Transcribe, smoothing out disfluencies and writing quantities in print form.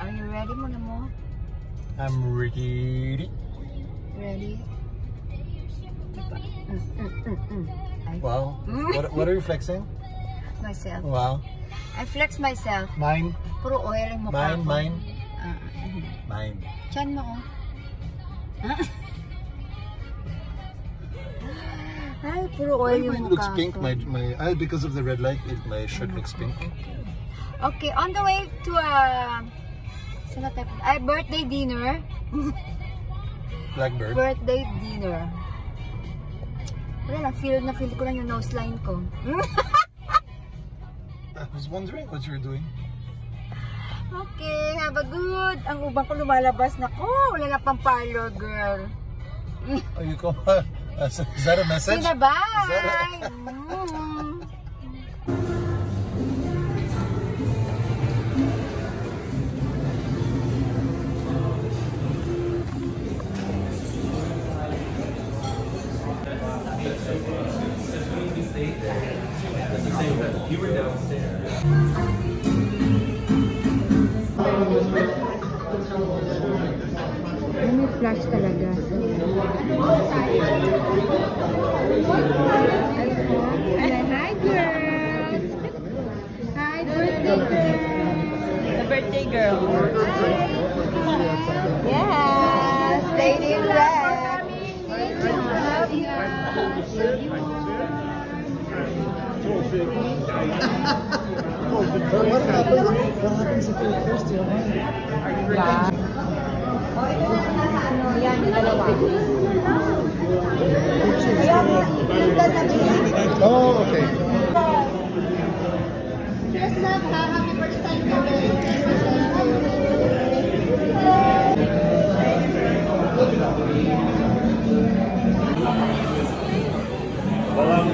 Are you ready muna mo? I'm ready. Ready? Diba? Wow. What are you flexing? Myself. Wow. I flex myself. Mine. Puro oil yung mukha ko. Mine. Mine. Chan mo oh. Ay, puro oil yung Mine looks mukha pink. ko. Because of the red light, my shirt looks pink. Okay, on the way to birthday dinner. Blackbird. Birthday dinner. Wala lang, feel ko lang yung nose line ko. I was wondering what you're doing. Okay, have a good. Ang ubang ko lumalabas na ko. Wala na pang parlor, girl. Oh, you come. Is that a message? Bye. You were downstairs. May flash talaga. Hi, girls! Hi, birthday girl! The birthday girl. Yes! Lady in red! Love you! What happens if you're thirsty? Yeah. Yan, dalawa. Oh, okay. Yes, love, happy birthday to Well,